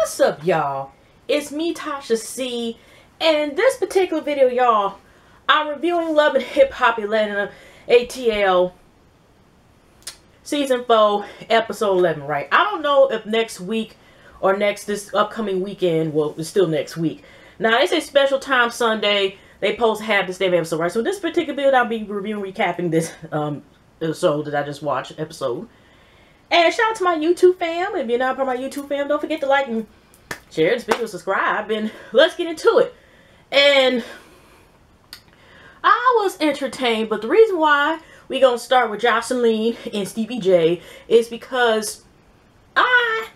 What's up, y'all? It's me, Tasha C, and in this particular video, y'all, I'm reviewing Love and Hip Hop Atlanta ATL Season 4, Episode 11, right? I don't know if next week or this upcoming weekend, well, it's still next week. Now, they say special time Sunday, they post to have this damn episode, right? So this particular video, I'll be reviewing, recapping this episode that I just watched, episode. And shout out to my YouTube fam. If you're not part of my YouTube fam, don't forget to like and share this video, subscribe, and let's get into it. And I was entertained, but the reason why we're going to start with Joseline and Stevie J is because I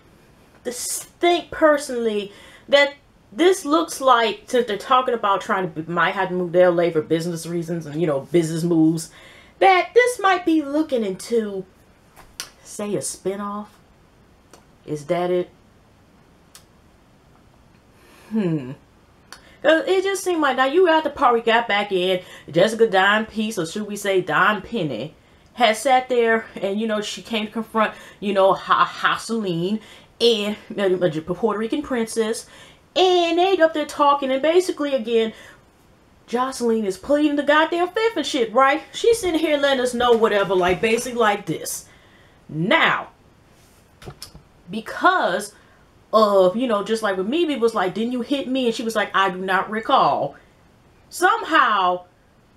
think personally that this looks like, since they're talking about might have to move to LA for business reasons and, you know, business moves, that this might be looking into, say, a spinoff. Is that it? It just seemed like, now you at the part we got back in, Jessica Dime Piece, or should we say Dime Penny, had sat there and, you know, she came to confront, you know, Joseline and a Puerto Rican princess, and they up there talking, and basically, again, Joseline is pleading the goddamn fifth and shit, right? She's sitting here letting us know whatever, like, basically like this. Now, because of, you know, just like with Mimi was like, didn't you hit me? And she was like, I do not recall. Somehow,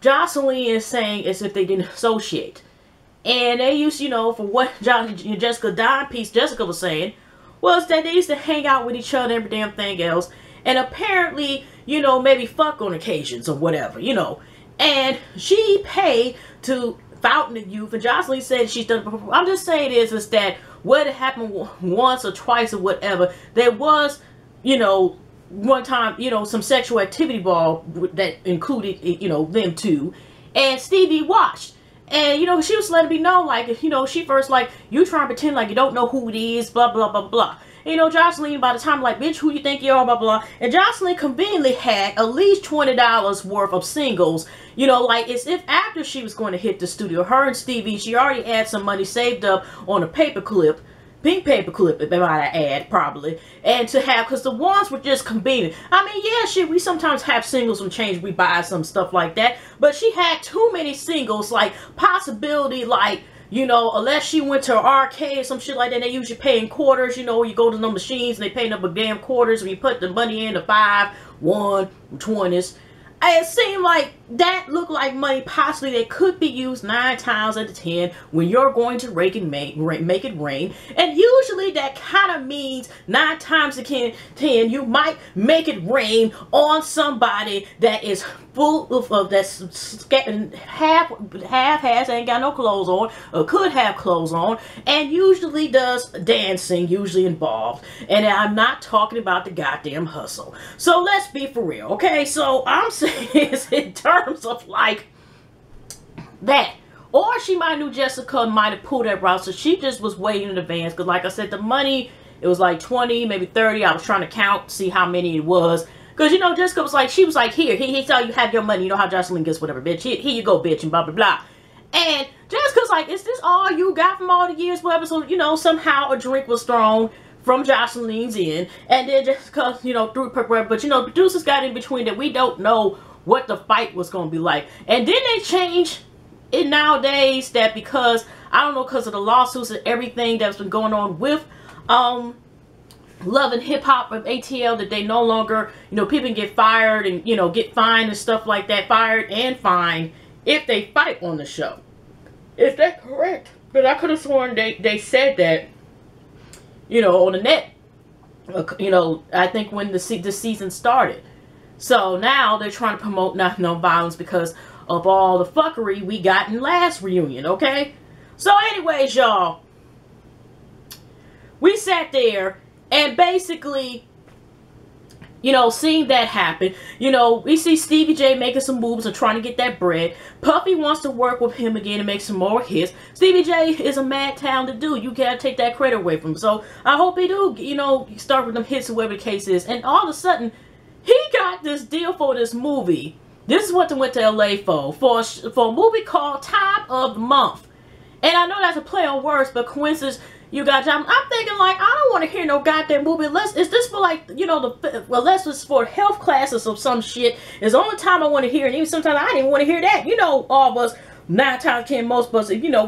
Joseline is saying as if they didn't associate. And they used, you know, for what Jessica Dime Piece, Jessica was saying, was that they used to hang out with each other and every damn thing else. And apparently, you know, maybe fuck on occasions or whatever, you know. And she paid to Fountain of Youth, and Joseline said she's done it before. I'm just saying is that what happened once or twice or whatever, there was, you know, one time, you know, some sexual activity ball that included, you know, them two, and Stevie watched. And, you know, she was letting me know, like, you know, she first, like, you trying to pretend like you don't know who it is, blah, blah, blah, blah. And, you know, Joseline, by the time, like, bitch, who you think you are, blah, blah. And Joseline conveniently had at least $20 worth of singles. You know, like, it's if after she was going to hit the studio, her and Stevie, she already had some money saved up on a paperclip. Pink paperclip, if I might add, probably. And to have, because the ones were just convenient. I mean, yeah, shit, we sometimes have singles from change, we buy some stuff like that. But she had too many singles, like, possibility, like, you know, unless she went to an arcade or some shit like that, they usually pay in quarters, you know, you go to the machines and they pay up a damn quarters and you put the money in the 5, 1, 20s. It seemed like that looked like money possibly that could be used 9 times out of 10 when you're going to make it rain. And usually that kind of means 9 times out of 10 you might make it rain on somebody that is full of that's half-ass, ain't got no clothes on, or could have clothes on, and usually does dancing, usually involved. And I'm not talking about the goddamn hustle. So let's be for real, okay? So I'm saying is in terms of like that, or she might knew Jessica might have pulled that route, so she just was waiting in advance, because like I said, the money, it was like 20, maybe 30. I was trying to count, see how many it was, because, you know, Jessica was like, she was like, here, he saw you have your money, you know how Joseline gets whatever, bitch, here you go, bitch, and blah blah blah. And Jessica's like, is this all you got from all the years, whatever? So, you know, somehow a drink was thrown from Joseline's end, and then Jessica, you know, threw it, but, you know, producers got in between that we don't know what the fight was going to be like. And then they change it nowadays that because, I don't know, because of the lawsuits and everything that's been going on with Love and Hip Hop of ATL, that they no longer, you know, people can get fired and, you know, get fined and stuff like that, fired and fined if they fight on the show. Is that correct? But I could have sworn they said that, you know, on the net, you know, I think when the season started. So now they're trying to promote no violence because of all the fuckery we got in last reunion, okay? So anyways, y'all, we sat there and basically, you know, seeing that happen, you know, we see Stevie J making some moves and trying to get that bread. Puffy wants to work with him again and make some more hits. Stevie J is a mad talented dude. You can't take that credit away from him. So I hope he do, you know, start with them hits or whatever the case is. And all of a sudden, he got this deal for this movie. This is what they went to LA for a movie called Time of the Month. And I know that's a play on words, but coincidence, You got I'm thinking like, I don't want to hear no goddamn movie. Is this for like, you know, unless it's for health classes or some shit. It's the only time I want to hear it. Even sometimes I didn't even want to hear that. You know, all of us, 9 times 10, most of us, you know,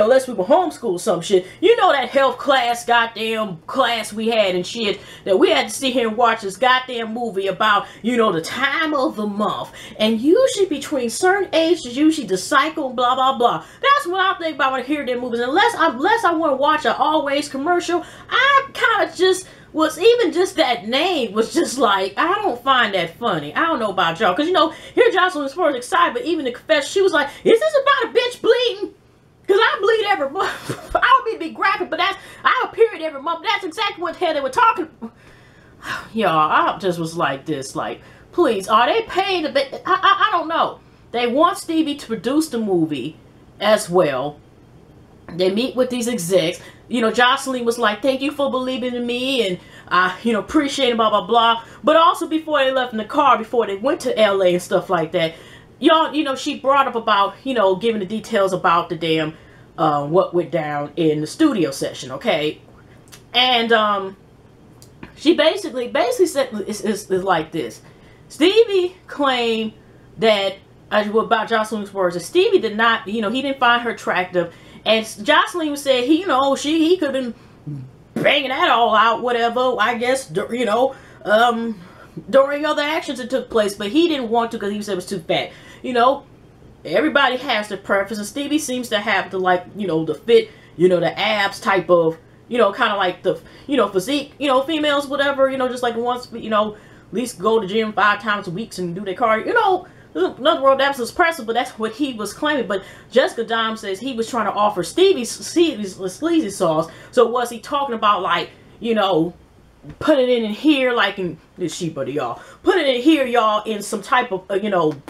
unless we were homeschooled or some shit. You know that health class, goddamn class we had and shit, that we had to sit here and watch this goddamn movie about, you know, the time of the month. And usually between certain ages, usually the cycle, blah, blah, blah. That's what I think about when I hear their movies. Unless I want to watch an always commercial, I kind of just even just that name was just like, I don't find that funny. I don't know about y'all. Because, you know, here Joseline was first excited, but even the confession, she was like, is this about a bitch bleeding? Because I bleed every month. I don't mean to be graphic, but I have a period every month. That's exactly what the hell they were talking about. Y'all, I just was like this, like, please, are they paying the bit? I don't know. They want Stevie to produce the movie as well. They meet with these execs. You know, Joseline was like, thank you for believing in me, and you know, appreciate it, blah, blah, blah. But also before they left in the car, before they went to LA and stuff like that, y'all, you know, she brought up about, you know, giving the details about the damn, what went down in the studio session, okay? And, she basically said, it's like this. Stevie claimed that, about Joseline's words, that Stevie did not, you know, he didn't find her attractive. And Joseline said, he could have been banging that all out, whatever, I guess, you know, during other actions that took place, but he didn't want to because he said it was too fat. You know, everybody has their preference, and Stevie seems to have the, like, you know, the fit, you know, the abs type of, you know, kind of like the, you know, physique, you know, females, whatever, you know, just like once, you know, at least go to the gym 5 times a week and do their cardio, you know. Another word that's impressive, but that's what he was claiming. But Jessica Dime says he was trying to offer Stevie's sleazy sauce. So was he talking about, like, you know, putting it in here, like in this sheep buddy, y'all, putting it in here, y'all, in some type of you know,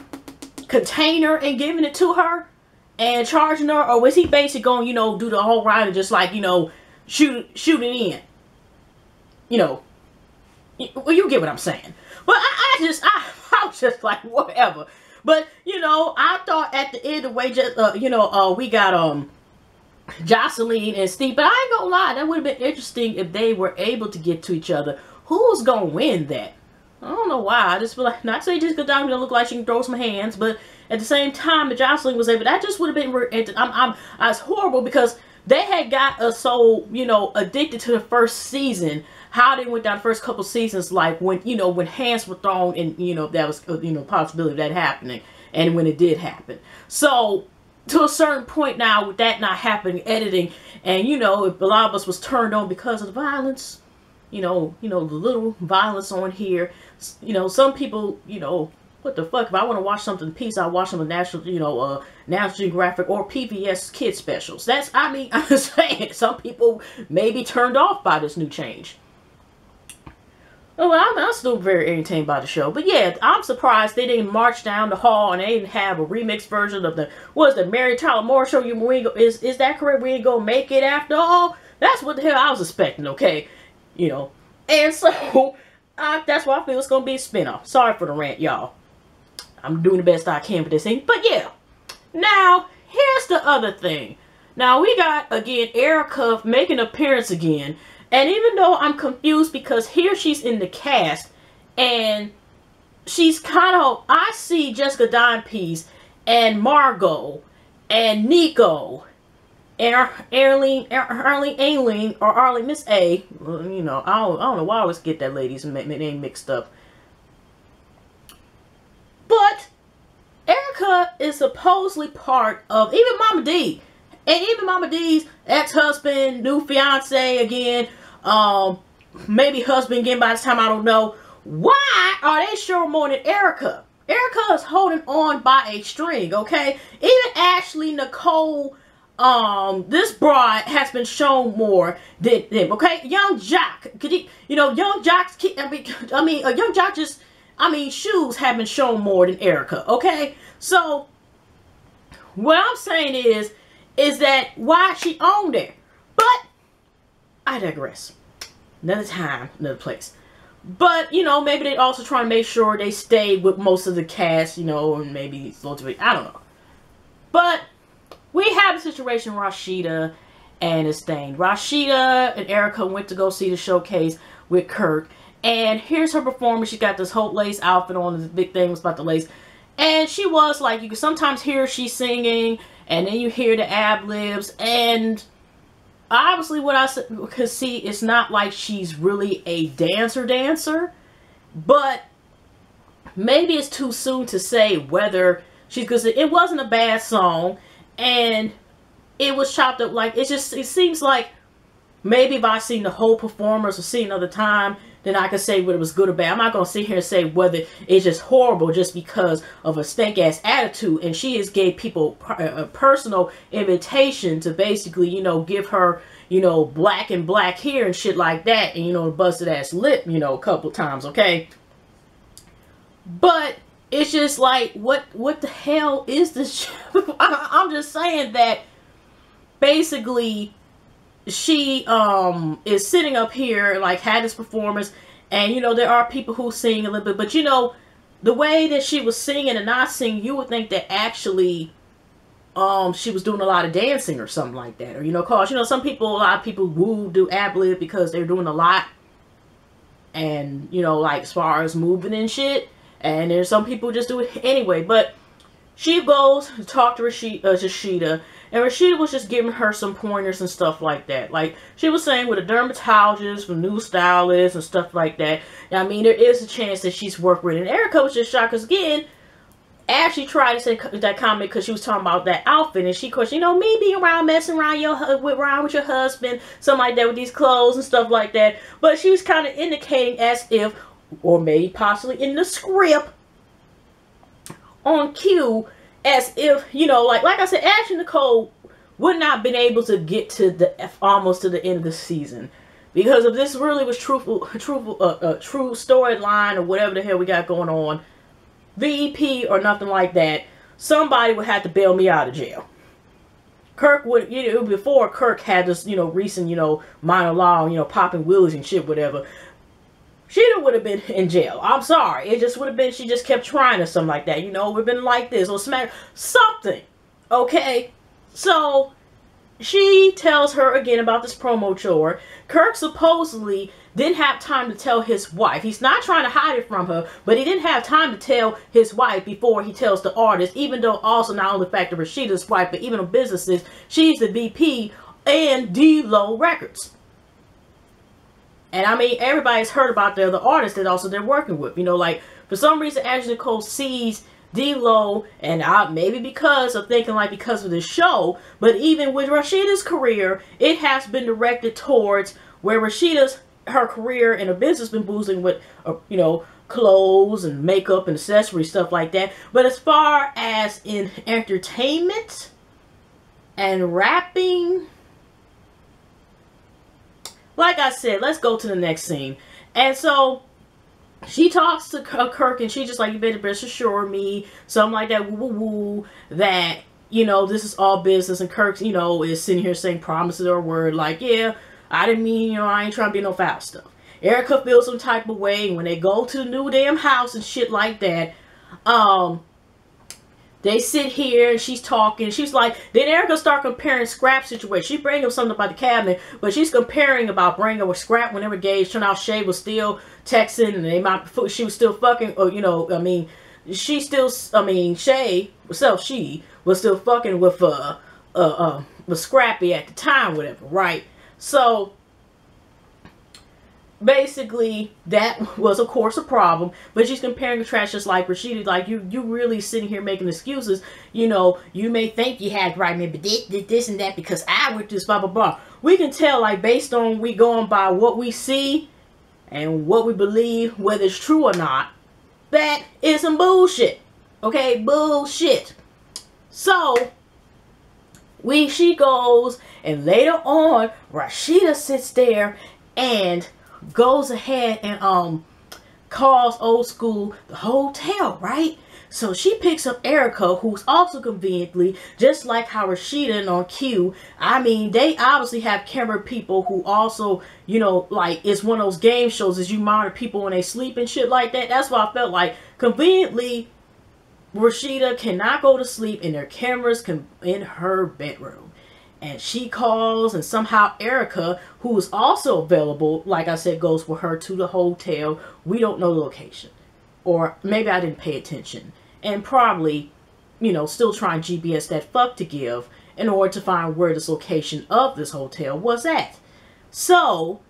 container and giving it to her and charging her, or was he basically going, you know, do the whole ride and just like, you know, shoot it in, you know? Well, you get what I'm saying. But I was just like, whatever. But, you know, I thought at the end of the way, just, you know, we got, Joseline and Steve. But I ain't gonna lie, that would have been interesting if they were able to get to each other. Who's gonna win that? I don't know why. I just feel like, not saying Jessica Diamond don't look like she can throw some hands, but at the same time, if Joseline was able, that just would have been, I was horrible because they had got us so, you know, addicted to the first season. How they went down the first couple seasons, like when, you know, when hands were thrown and, you know, that was, you know, possibility of that happening, and when it did happen. So, to a certain point now, with that not happening, editing, and, you know, if a lot of us was turned on because of the violence, you know, the little violence on here, you know, some people, you know, what the fuck, if I want to watch something in peace, I'll watch some of National, you know, National Geographic or PBS kid specials. That's, I mean, I'm just saying, some people may be turned off by this new change. Well, I'm still very entertained by the show. But yeah, I'm surprised they didn't march down the hall and they didn't have a remix version of the, what is the Mary Tyler Moore show? Is that correct? We ain't gonna make it after all? That's what the hell I was expecting, okay? You know. And so, that's why I feel it's gonna be a spinoff. Sorry for the rant, y'all. I'm doing the best I can for this thing. But yeah. Now, here's the other thing. Now, we got, again, Erica making an appearance again. And even though I'm confused because here she's in the cast and she's kind of, I see Jessica Dimepiece and Margot and Nico and Arlene, or Arlene, Miss A. You know, I don't know why I always get that lady's name mixed up. But Erica is supposedly part of even Mama D. And even Mama D's ex-husband, new fiance again, maybe husband again by this time, I don't know. Why are they showing more than Erica? Erica is holding on by a string, okay? Even Ashley, Nicole, this bride has been shown more than them, okay? Young Jock, you know, Young Jock's, Young Jock just, shoes have been shown more than Erica, okay? So, what I'm saying is that why she owned it. But I digress. Another time, another place. But, you know, maybe they also trying to make sure they stay with most of the cast, you know, and maybe I don't know. But we have a situation with Rasheeda and it's thing. Rasheeda and Erica went to go see the showcase with Kirk. And here's her performance. She got this whole lace outfit on. This big thing was about the lace. And she was like, you can sometimes hear she singing. And then you hear the ad-libs. And obviously what I could see, it's not like she's really a dancer. But maybe it's too soon to say whether she's, because it wasn't a bad song. And it was chopped up like, it seems like maybe if I seen the whole performance or seen another time, then I could say whether it was good or bad. I'm not going to sit here and say whether it's just horrible just because of a stank-ass attitude. And she just gave people a personal invitation to basically, you know, give her, you know, black hair and shit like that. And, you know, busted-ass lip, you know, a couple times, okay? But it's just like, what the hell is this? I'm just saying that basically she is sitting up here and like had this performance, and you know there are people who sing a little bit, but you know the way that she was singing and not singing, you would think that actually she was doing a lot of dancing or something like that, or you know, cause you know a lot of people woo do ad-lib because they're doing a lot, and you know, like as far as moving and shit, and there's some people just do it anyway. But she goes to talk to Rasheeda, and Rasheeda was just giving her some pointers and stuff like that. Like, she was saying with a dermatologist, with new stylists and stuff like that. I mean, there is a chance that she's worked with it. And Erica was just shocked because, again, Ashley tried to say that comment because she was talking about that outfit. And she, of course, you know, me being around, messing around with your husband, something like that, with these clothes and stuff like that. But she was kind of indicating as if, or maybe possibly in the script, on cue, as if, you know, like I said, Ash and Nicole would not have been able to get to almost to the end of the season, because if this really was true storyline or whatever the hell we got going on, VEP or nothing like that, somebody would have to bail me out of jail. Kirk would, you know, before Kirk had this, you know, recent, you know, monologue, you know, popping wheelies and shit, whatever. She would have been in jail. I'm sorry. It just would have been, she just kept trying or something like that. You know, it would have been like this or smack something. Okay? So, she tells her again about this promo tour. Kirk supposedly didn't have time to tell his wife. He's not trying to hide it from her, but he didn't have time to tell his wife before he tells the artist, even though also not only the fact that Rasheeda's wife, but even on businesses, she's the VP and D-Lo Records. And I mean, everybody's heard about the other artists that also they're working with. You know, like, for some reason, Ashley Nicole sees D-Lo, and maybe because of thinking like because of this show, but even with Rasheeda's career, it has been directed towards where her career and her business been boosting with, you know, clothes and makeup and accessory stuff like that. But as far as in entertainment and rapping, like I said, let's go to the next scene. And so she talks to Kirk, and she's just like, you better rest assure me, something like that, woo woo woo, that, you know, this is all business. And Kirk, you know, is sitting here saying promises or word, like, yeah, I didn't mean, you know, I ain't trying to be no foul stuff. Erica feels some type of way, and when they go to the new damn house and shit like that, they sit here and she's talking. She's like, then Erica start comparing scrap situation. She bring up something about the cabinet, but she's comparing about bringing up scrap whenever Gage turned out Shay was still texting, and she was still fucking, or, you know, I mean, Shay was still fucking with Scrappy at the time, whatever, right? So basically, that was, of course, a problem. But she's comparing the trash just like Rasheeda. Like, you really sitting here making excuses. You know, you may think you had right, but this and that because I went this, blah, blah, blah. We can tell, like, based on we going by what we see and what we believe, whether it's true or not, that is some bullshit. Okay? Bullshit. So, she goes, and later on, Rasheeda sits there and goes ahead and calls Old School the hotel, right? So she picks up Erica, who's also conveniently, just like how Rasheeda and on cue, I mean, they obviously have camera people who also, you know, like, it's one of those game shows as you monitor people when they sleep and shit like that. That's why I felt like, conveniently, Rasheeda cannot go to sleep and their cameras in her bedroom. And she calls, and somehow Erica, who is also available, like I said, goes with her to the hotel. We don't know the location. Or maybe I didn't pay attention. And probably, you know, still trying GPS that fuck to give in order to find where this location of this hotel was at. So,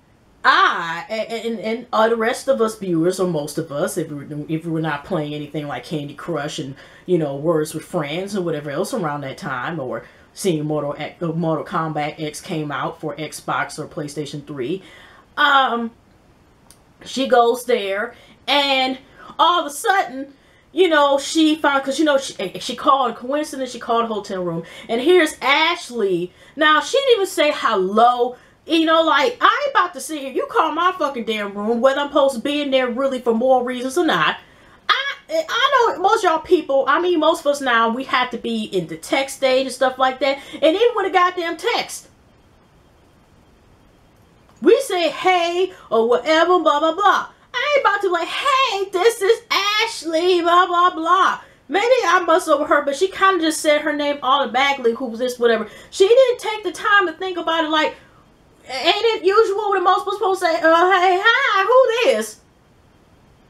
I, and the rest of us viewers, or most of us, if we were not playing anything like Candy Crush and, you know, Words with Friends or whatever else around that time, or seeing Mortal Kombat X came out for Xbox or PlayStation 3, she goes there, and all of a sudden, you know, she found, because, you know, she called, coincidence, she called a hotel room, and here's Ashley. Now, she didn't even say hello. You know, like, I ain't about to sit here. You call my fucking damn room, whether I'm supposed to be in there really for moral reasons or not. I know most y'all people, I mean, most of us now, we have to be in the text stage and stuff like that. And even with a goddamn text, we say, hey, or whatever, blah, blah, blah. I ain't about to like, hey, this is Ashley, blah, blah, blah. Maybe I must overheard, but she kind of just said her name automatically, who's this, whatever. She didn't take the time to think about it like, ain't it usual when most people supposed to say, hey, hi, who this?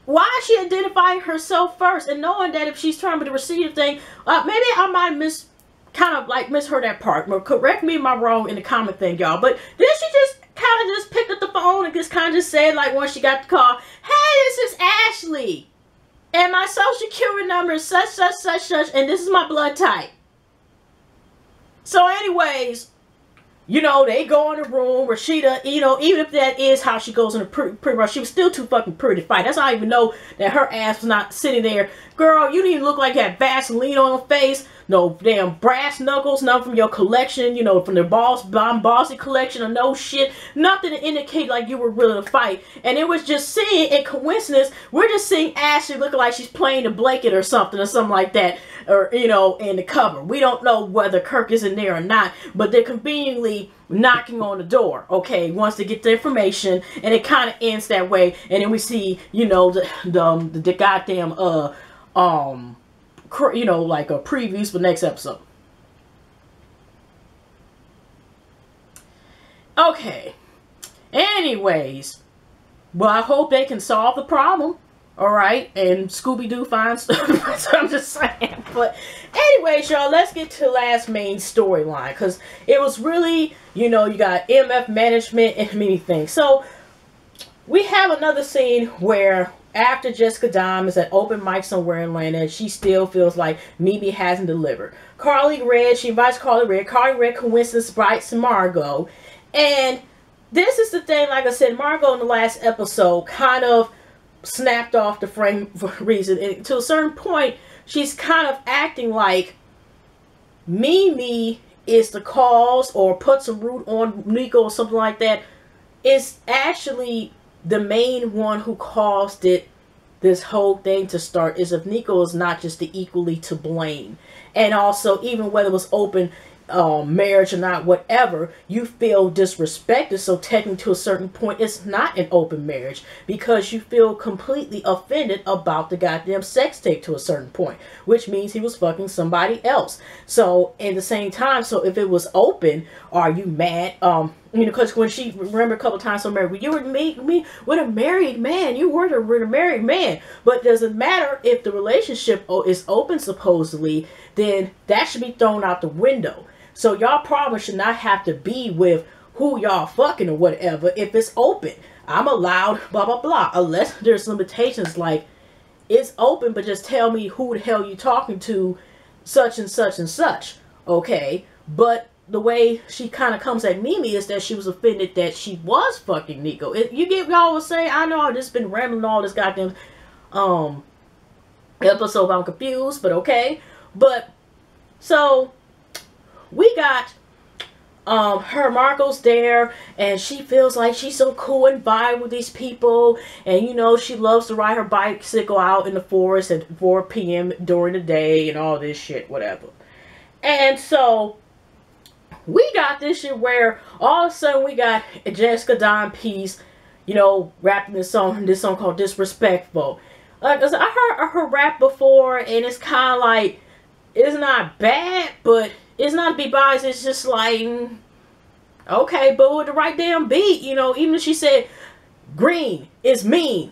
Why is she identifying herself first and knowing that if she's trying to receive the thing, maybe I might misheard that part. Correct me if I'm wrong in the comment thing, y'all. But then she just kind of just picked up the phone and just kind of just said, like, once she got the call, hey, this is Ashley. And my social security number is such, such, such, such, and this is my blood type. So anyways, you know, they go in the room. Rasheeda, you know, even if that is how she goes in the pre-run, she was still too fucking pretty to fight. That's how I even know that her ass was not sitting there. Girl, you didn't even look like you had Vaseline on her face. No damn brass knuckles, none from your collection, you know, from the Bossy collection or no shit. Nothing to indicate like you were willing to fight. And it was just seeing, in coincidence, we're just seeing Ashley looking like she's playing a blanket or something like that. Or, you know, in the cover. We don't know whether Kirk is in there or not, but they're conveniently knocking on the door, okay, once they get the information, and it kind of ends that way, and then we see, you know, the goddamn, you know, like a previews for next episode. Okay. Anyways, well, I hope they can solve the problem. Alright, and Scooby-Doo finds stuff. So I'm just saying. But anyways, y'all, let's get to the last main storyline. Because it was really, you know, you got MF management and many things. So we have another scene where after Jessica Dime is at open mic somewhere in Atlanta, she still feels like Mimi hasn't delivered. Carly Red, she invites Carly Red. Carly Red coincidence invites Margot. And this is the thing, like I said, Margot in the last episode kind of snapped off the frame for a reason. And to a certain point, she's kind of acting like Mimi is the cause or put some root on Nico or something like that. Is actually the main one who caused it, this whole thing to start, is if Nico is not just the equally to blame. And also, even whether it was open marriage or not, whatever, you feel disrespected. So technically, to a certain point, it's not an open marriage because you feel completely offended about the goddamn sex tape to a certain point, which means he was fucking somebody else. So at the same time, so if it was open, are you mad? You know, because when she, remember a couple times, so married, you were me with a married man, you were with a married man. But does it matter if the relationship is open supposedly? Then that should be thrown out the window. So y'all probably should not have to be with who y'all fucking or whatever if it's open. I'm allowed blah blah blah, unless there's limitations like it's open, but just tell me who the hell you talking to, such and such and such. Okay, but the way she kind of comes at Mimi is that she was offended that she was fucking Nico. You get what y'all was saying? I know I've just been rambling all this goddamn episode. I'm confused, but okay. But so we got her Marco's there, and she feels like she's so cool and vibe with these people, and you know she loves to ride her bicycle out in the forest at 4 p.m. during the day and all this shit, whatever. And so we got this shit where all of a sudden we got a Jessica Dime piece, you know, rapping this song called Disrespectful. Like I said, I heard her rap before, and it's kind of like, it's not bad, but it's not to be biased. It's just like, okay, but with the right damn beat, you know, even if she said green is mean,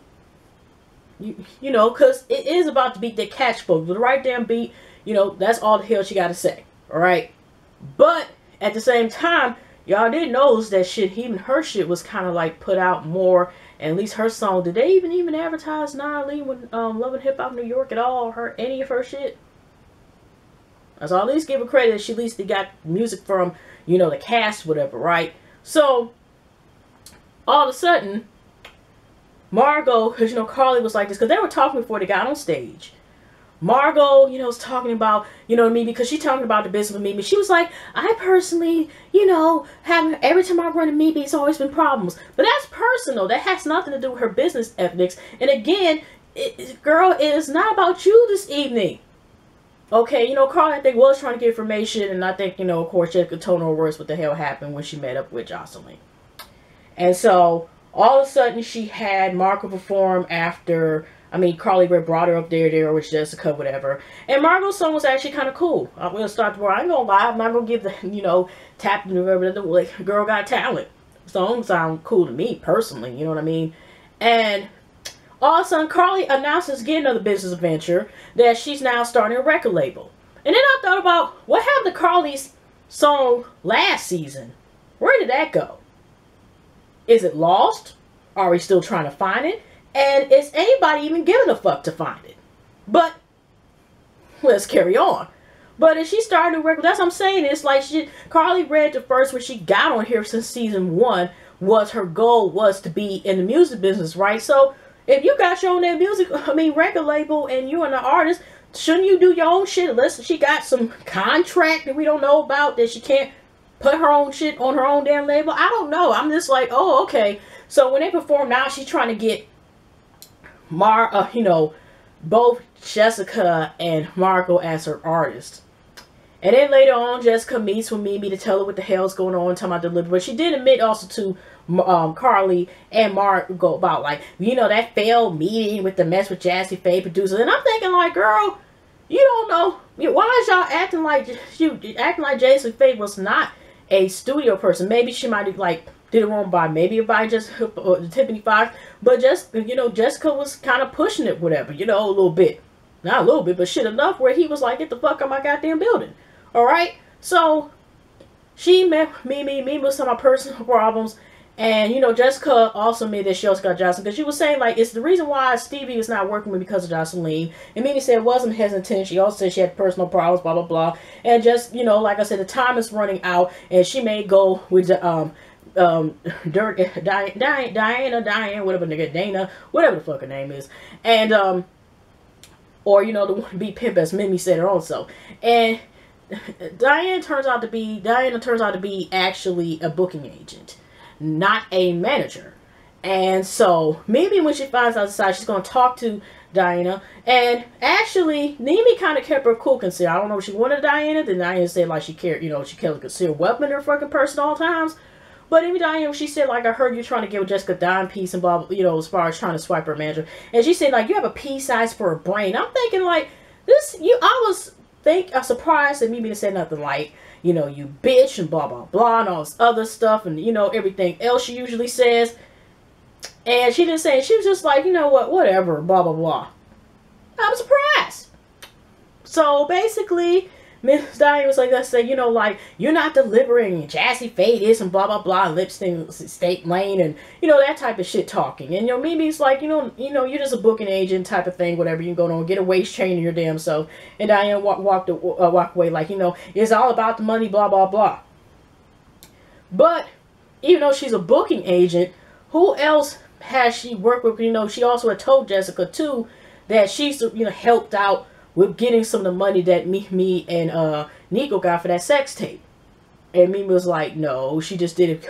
you know, because it is about to beat that catch book with the right damn beat, you know, that's all the hell she got to say. All right. But at the same time, y'all did notice that shit, even her shit was kind of like put out more. And at least her song, did they even advertise Nara Lee when Love and Hip Hop New York at all? Any of her shit? So I'll at least give her credit that she at least got music from, you know, the cast, whatever, right? So all of a sudden, Margot, because, you know, Carly was like this, because they were talking before they got on stage. Margot, you know, was talking about, you know what I mean, because she's talking about the business with Mimi. She was like, I personally, you know, every time I run to Mimi, it's always been problems. But that's personal. That has nothing to do with her business ethics. And again, girl, it is not about you this evening. Okay, you know, Carly, I think, was trying to get information. And I think, you know, of course, Jessica told her words what the hell happened when she met up with Joseline. And so, all of a sudden, she had Margot perform after... I mean, Carly brought her up there with Jessica, whatever. And Margot's song was actually kind of cool. I'm going to start the board. I ain't going to lie. I'm not going to give the, you know, tapping the river. Like, girl got talent. Songs sound cool to me, personally. You know what I mean? And all of a sudden, Carly announces again another business venture that she's now starting a record label. And then I thought about, what happened to Carly's song last season? Where did that go? Is it lost? Are we still trying to find it? And is anybody even giving a fuck to find it? But let's carry on. But if she started to work, that's what I'm saying. It's like Carly read the first when she got on here since season 1 was her goal was to be in the music business, right? So if you got your own damn record label and you're an artist, shouldn't you do your own shit? Unless she got some contract that we don't know about that she can't put her own shit on her own damn label. I don't know. I'm just like, oh, okay. So when they perform now, she's trying to get you know, both Jessica and Margot as her artists. And then later on, Jessica meets with Mimi to tell her what the hell's going on, talking about delivery. But she did admit also to Carly and Margot about, like, you know, that failed meeting with the mess with Jazzy Faye producers. And I'm thinking, like, girl, you don't know. Why is y'all acting like Jazzy Faye was not a studio person? Maybe she might have, like, did it wrong by maybe by just Tiffany Fox, but just, you know, Jessica was kind of pushing it, whatever, you know, a little bit, not a little bit, but shit enough where he was like, get the fuck out of my goddamn building. All right, so she met Mimi with some of my personal problems, and, you know, Jessica also made that she also got Joseline, because she was saying, like, it's the reason why Stevie is not working with because of Joseline. And Mimi said it wasn't hesitant. She also said she had personal problems, blah blah blah, and just, you know, like I said, the time is running out, and she may go with the Diana, whatever nigga, Dana, whatever the fuck her name is, and or, you know, the one to be pimp, as Mimi said her own self. And Diana turns out to be actually a booking agent, not a manager. And so maybe when she finds out, decides she's going to talk to Diana. And actually, Mimi kind of kept her cool, consider. I don't know if she wanted Diana. Then Diana said, like, she cared, you know, she kept a concealed weapon in her fucking person all times. But even Diana, she said, like, I heard you trying to give Jessica dime piece and blah, blah, you know, as far as trying to swipe her manager. And she said, like, you have a pea size for a brain. I'm thinking, like, I was surprised that Mimi said nothing like, you know, you bitch and blah, blah, blah, and all this other stuff, and, you know, everything else she usually says. And she didn't say, she was just like, you know what, whatever, blah, blah, blah. I'm surprised. So basically, Miss Diane was like, let's say, you know, like, you're not delivering, Jazzy Faye this and blah, blah, blah, lipstick state lane, and, you know, that type of shit talking. And, you know, Mimi's like, you know, you're just a booking agent type of thing, whatever. You can go on, get a waist chain in your damn self. And Diane walked away like, you know, it's all about the money, blah, blah, blah. But, even though she's a booking agent, who else has she worked with? You know, she also had told Jessica, too, that she's, you know, helped out with getting some of the money that me and Nico got for that sex tape. And Mimi was like, no, she just did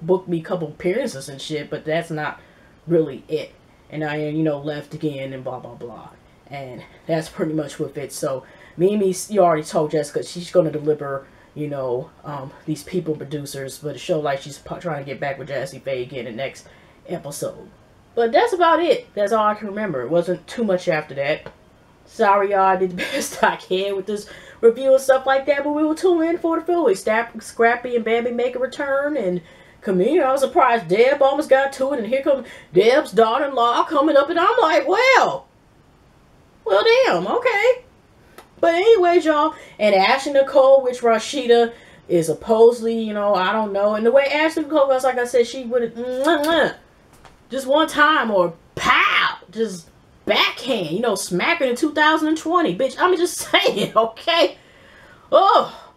booked me a couple appearances and shit, but that's not really it. And I, you know, left again and blah, blah, blah. And that's pretty much with it. So Mimi, you already told Jessica she's going to deliver, you know, these people producers, but it showed like she's trying to get back with Jazzy Faye again in the next episode. But that's about it. That's all I can remember. It wasn't too much after that. Sorry, y'all. I did the best I can with this review and stuff like that. But we will tune in for the Philly. Scrappy and Bambi make a return. And Camille, I was surprised Deb almost got to it. And here comes Deb's daughter-in-law coming up. And I'm like, well, damn, okay. But anyways, y'all. And Ashley Nicole, which Rasheeda is supposedly, you know, I don't know. And the way Ashley Nicole was, like I said, she would just one time or pow, just backhand, you know, smack her in 2020, bitch. I'm just saying, okay? Oh.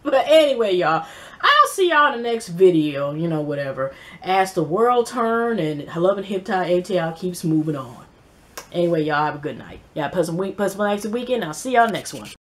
But anyway, y'all, I'll see y'all in the next video, you know, whatever. As the world turn and Love and Hip Hop ATL keeps moving on. Anyway, y'all have a good night. Y'all put some nice weekend. I'll see y'all next one.